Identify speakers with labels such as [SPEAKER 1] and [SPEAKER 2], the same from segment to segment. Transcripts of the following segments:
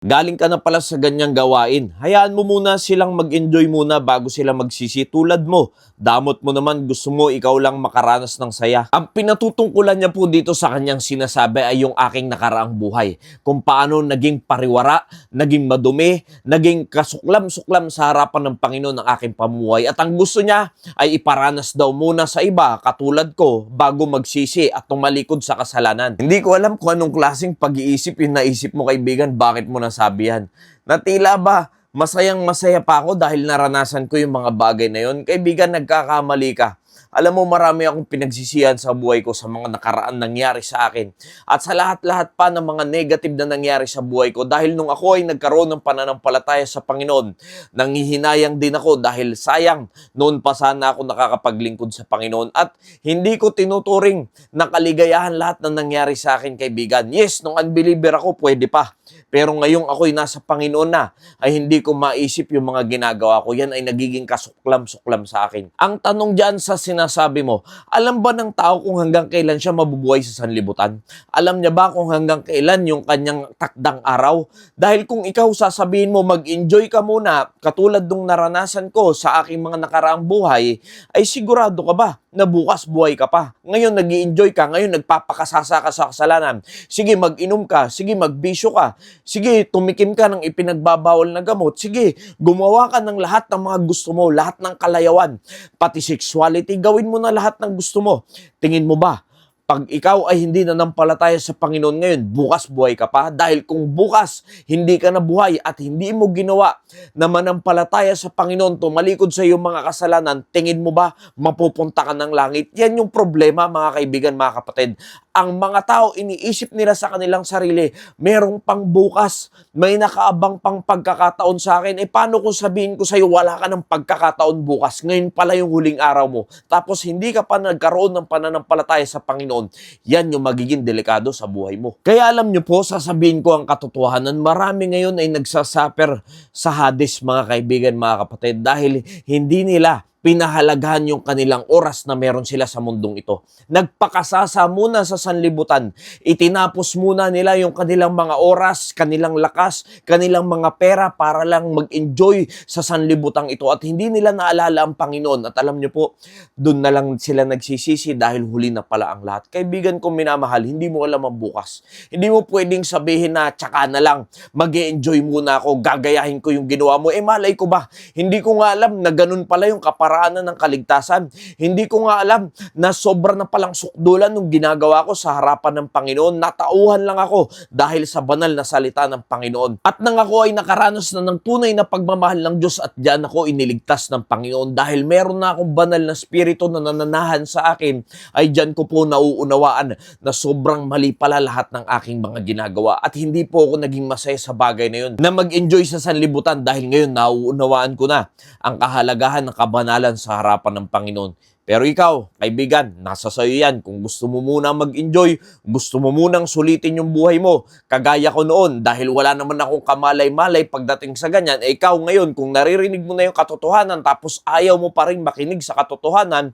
[SPEAKER 1] Galing ka na pala sa ganyang gawain. Hayaan mo muna silang mag-enjoy muna bago sila magsisi. Tulad mo, damot mo naman, gusto mo ikaw lang makaranas ng saya. Ang pinatutungkulan niya po dito sa kanyang sinasabi ay yung aking nakaraang buhay. Kung paano naging pariwara, naging madumi, naging kasuklam-suklam sa harapan ng Panginoon ang aking pamuhay. At ang gusto niya ay iparanas daw muna sa iba, katulad ko, bago magsisi at tumalikod sa kasalanan. Hindi ko alam kung anong klaseng pag-iisip yung naisip mo, kaibigan. Bakit mo nasabi yan? Na tila ba masayang masaya pa ako dahil naranasan ko yung mga bagay na yun? Kaibigan, nagkakamali ka. Alam mo, marami akong pinagsisihan sa buhay ko sa mga nakaraan nangyari sa akin. At sa lahat-lahat pa ng mga negative na nangyari sa buhay ko dahil nung ako ay nagkaroon ng pananampalataya sa Panginoon, nanghihinayang din ako dahil sayang noon pa sana ako nakakapaglingkod sa Panginoon. At hindi ko tinuturing na kaligayahan lahat na nangyari sa akin, kaibigan. Yes, nung unbeliever ako, pwede pa. Pero ngayong ako'y nasa Panginoon na, ay hindi ko maisip yung mga ginagawa ko. Yan ay nagiging kasuklam-suklam sa akin. Ang tanong dyan sa sinasabi mo, alam ba ng tao kung hanggang kailan siya mabubuhay sa sanlibutan? Alam niya ba kung hanggang kailan yung kanyang takdang araw? Dahil kung ikaw sasabihin mo, mag-enjoy ka muna, katulad nung naranasan ko sa aking mga nakaraang buhay, ay sigurado ka ba na bukas buhay ka pa? Ngayon nag-i-enjoy ka, ngayon nagpapakasasa ka sa kasalanan. Sige, mag-inom ka, sige, magbisyo ka, sige, tumikim ka ng ipinagbabawal na gamot, sige, gumawa ka ng lahat ng mga gusto mo, lahat ng kalayawan, pati sexuality, gawin mo na lahat ng gusto mo. Tingin mo ba, pag ikaw ay hindi nanampalataya sa Panginoon ngayon, bukas buhay ka pa? Dahil kung bukas hindi ka na buhay at hindi mo ginawa na manampalataya sa Panginoon, tumalikod sa iyong mga kasalanan, tingin mo ba mapupunta ka ng langit? Yan yung problema, mga kaibigan, mga kapatid. Ang mga tao, iniisip nila sa kanilang sarili, merong pang bukas, may nakaabang pang pagkakataon sa akin. Paano kung sabihin ko sa'yo, wala ka ng pagkakataon bukas, ngayon pala yung huling araw mo, tapos hindi ka pa nagkaroon ng pananampalataya sa Panginoon, yan yung magiging delikado sa buhay mo. Kaya alam nyo po, sasabihin ko ang katotohanan, marami ngayon ay nagsasuffer sa Hades, mga kaibigan, mga kapatid, dahil hindi nila pinahalagahan yung kanilang oras na meron sila sa mundong ito. Nagpakasasa muna sa sanlibutan. Itinapos muna nila yung kanilang mga oras, kanilang lakas, kanilang mga pera para lang mag-enjoy sa sanlibutang ito at hindi nila naalala ang Panginoon. At alam niyo po, doon na lang sila nagsisisi dahil huli na pala ang lahat. Kaibigan kong minamahal, hindi mo alam ang bukas. Hindi mo pwedeng sabihin na tsaka na lang, mag-enjoy muna ako, gagayahin ko yung ginawa mo. Malay ko ba? Hindi ko nga alam na ganun pala yung kaparaanan ng kaligtasan. Hindi ko nga alam na sobra na palang sukdulan nung ginagawa ko sa harapan ng Panginoon. Natauhan lang ako dahil sa banal na salita ng Panginoon. At nang ako ay nakaranas na ng tunay na pagmamahal ng Diyos at diyan ako iniligtas ng Panginoon dahil meron na akong banal na spirito na nananahan sa akin, ay diyan ko po nauunawaan na sobrang mali pala lahat ng aking mga ginagawa at hindi po ako naging masaya sa bagay na yun na mag-enjoy sa sanlibutan dahil ngayon nauunawaan ko na ang kahalagahan ng kabanalan sa harapan ng Panginoon. Pero ikaw, kaibigan, nasa sayo yan. Kung gusto mo muna mag-enjoy, gusto mo munang sulitin yung buhay mo, kagaya ko noon, dahil wala naman akong kamalay-malay pagdating sa ganyan, ikaw ngayon, kung naririnig mo na yung katotohanan, tapos ayaw mo pa rin makinig sa katotohanan,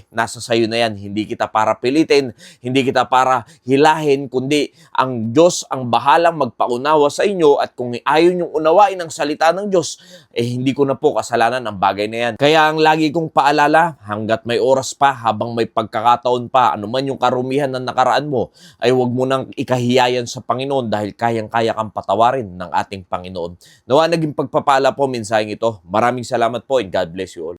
[SPEAKER 1] nasa sayo na yan. Hindi kita para pilitin, hindi kita para hilahin, kundi ang Diyos ang bahalang magpaunawa sa inyo at kung ayaw niyong unawain ang salita ng Diyos, hindi ko na po kasalanan ang bagay na yan. Kaya ang lagi kong paalala, hanggat may oras pa, habang may pagkakataon pa, anuman yung karumihan na nakaraan mo, ay huwag mo nang ikahiyayan sa Panginoon dahil kayang-kaya kang patawarin ng ating Panginoon. Nawa naging pagpapala po mensaheng ito. Maraming salamat po and God bless you all.